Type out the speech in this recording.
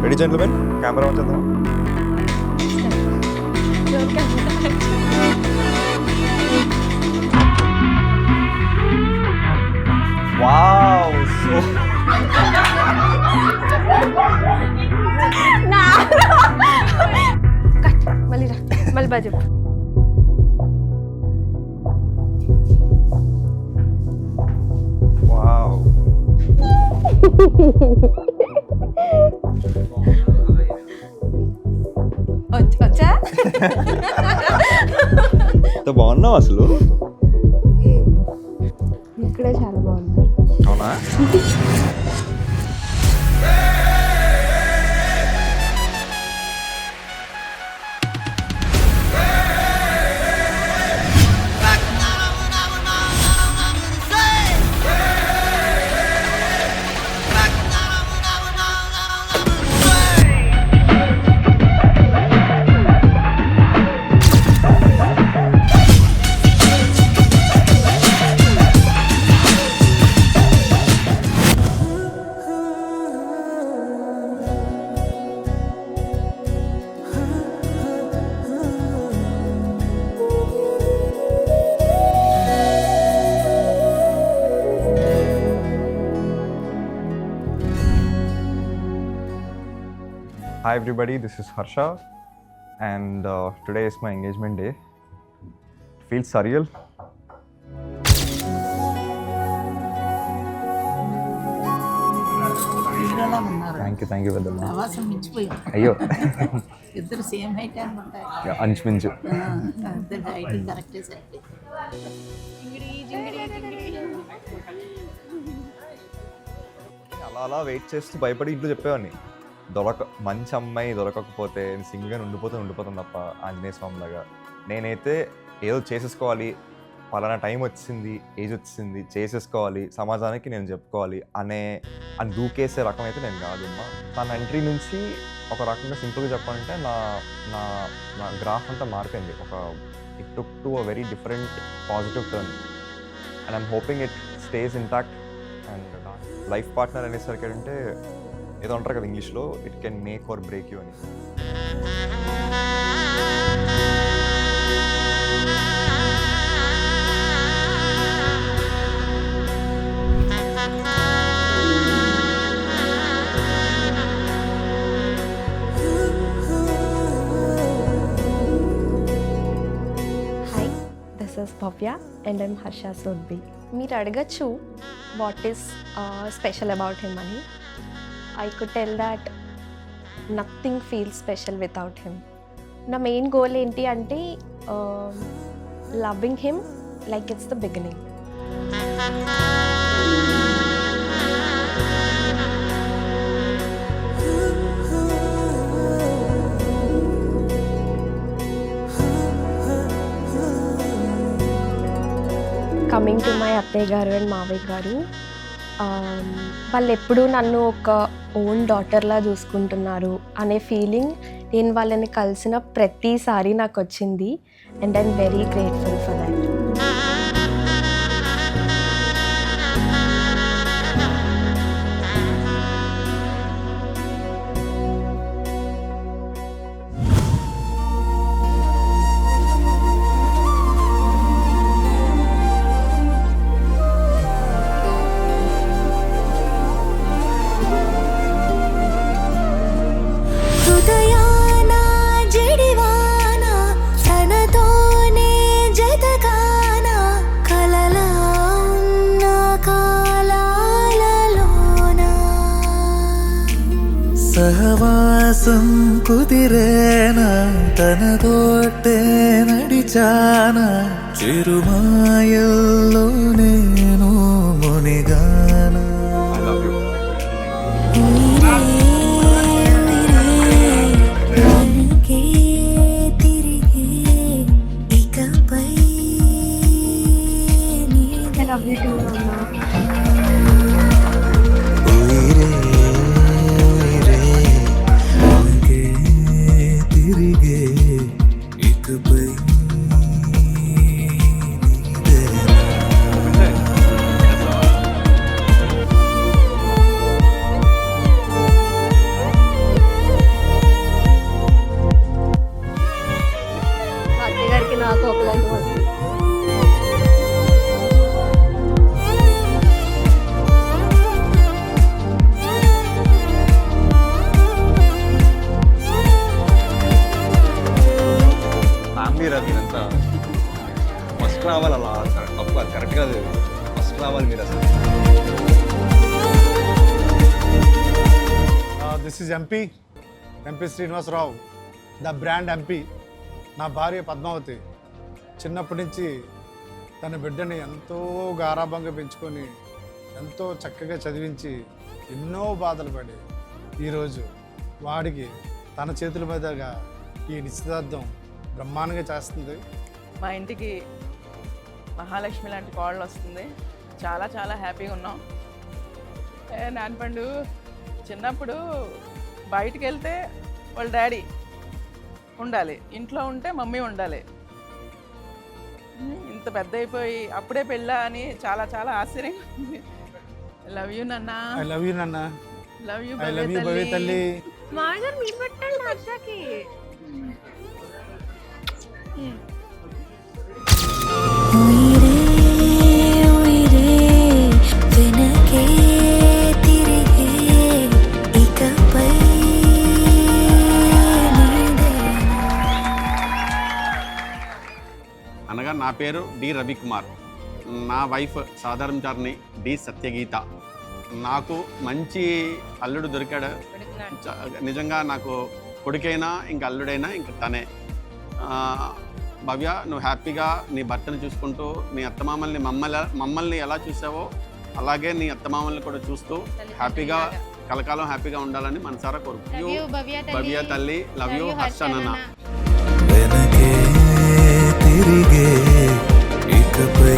Ready gentlemen, camera వచ్చేద్దాం. Wow, so మళ్ళీ రా, మళ్ళీ బాగా చెప్పు. వావ్. వచ్చా? ఎంత బాగున్నావు అసలు. ఇక్కడే చాలా బాగుంది. అవునా? Hi everybody, this is Harsha and today is my engagement day. It feels surreal. Thank you పెద్దమ్మ. అవసరం మించిపోయింది. అయ్యో, ఇద్దరు సేమ్ హైట్ అనుకుంటా. అంచుమించు. ఇద్దరు హైట్ కరెక్టే సరిపోయింది. అలా వెయిట్ చేస్తూ భయపడి ఇంట్లో చెప్పేవాడిని, మంచి అమ్మాయి దొరకకపోతే సింగిల్గా ఉండిపోతాను తప్ప ఆంజనేయ స్వామి లాగా. నేనైతే ఏదో చేసేసుకోవాలి, పలానా టైం వచ్చింది, ఏజ్ వచ్చింది, చేసేసుకోవాలి, సమాజానికి నేను చెప్పుకోవాలి అని దూకేసే రకం అయితే నేను కాదు అమ్మా. తన ఎంట్రీ నుంచి ఒక రకంగా సింపుల్గా చెప్పాలంటే నా నా నా గ్రాఫ్ అంతా మారిపోయింది. It took to a very different positive turn and I'm hoping it stays intact. And life partner అనేసరికి అంటే ఏదో అంటారు కదా ఇంగ్లీష్లో, it can make or break you అని. Hi, this is Bhavya and I'm Harsha Sodbi. మీరు అడగచ్చు what is special about him అని. I could tell that nothing feels special without him. నా మెయిన్ గోల్ ఏంటి అంటే loving him like it's the beginning. Coming to my అత్తయ్య గారు and మావయ్య గారు, వాళ్ళు ఎప్పుడూ నన్ను ఒక ఓన్ డాటర్లా చూసుకుంటున్నారు అనే ఫీలింగ్ నేను వాళ్ళని కలిసిన ప్రతిసారి నాకు వచ్చింది and I'm very grateful for that. సహవాసం కుదిరేనా, తనతోటే నడిచానా, చిరుమాయల్లో నేను మునిగానా. చెప్పాలి మీరు అసలు? This is MP Srinivasarao, the brand MP. నా భార్య పద్మావతి చిన్నప్పటి నుంచి తన బిడ్డని ఎంతో గారాభంగా పెంచుకొని ఎంతో చక్కగా చదివించి ఎన్నో బాధలు పడి ఈరోజు వాడికి తన చేతుల మీదుగా ఈ నిశ్చితార్థం బ్రహ్మాండంగా చేస్తుంది. మా ఇంటికి మహాలక్ష్మి లాంటి కోడలు వస్తుంది. చాలా చాలా హ్యాపీగా ఉన్నాం. నాన్నపండు చిన్నప్పుడు బయటికి వెళ్తే వాళ్ళ డాడీ ఉండాలి, ఇంట్లో ఉంటే మమ్మీ ఉండాలి. ఇంత పెద్ద అయిపోయి అప్పుడే పెళ్ళా అని చాలా చాలా ఆశ్చర్యంగా ఉంది. లవ్ యూ నాన్న. ఐ లవ్ యూ నాన్న. Love you I love you Bhavya తల్లి. మామగారు మీరు పెట్టండి హర్షకి. అనగా నా పేరు డి రవికుమార్, నా వైఫ్ సాధారణ చారిణి డి సత్యగీత. నాకు మంచి అల్లుడు దొరికాడు. నిజంగా నాకు కొడుకైనా ఇంకా అల్లుడైనా ఇంకా తనే. భవ్య, నువ్వు హ్యాపీగా నీ భర్తను చూసుకుంటూ నీ అత్తమామల్ని మమ్మల్ని ఎలా చూసావో అలాగే నీ అత్తమామల్ని కూడా చూస్తూ హ్యాపీగా కలకాలం హ్యాపీగా ఉండాలని మనసారా కోరుకుంటూ భవ్య తల్లి. లవ్ యూ హర్ష నాన్న. వెనకే తిరిగే ఇకపై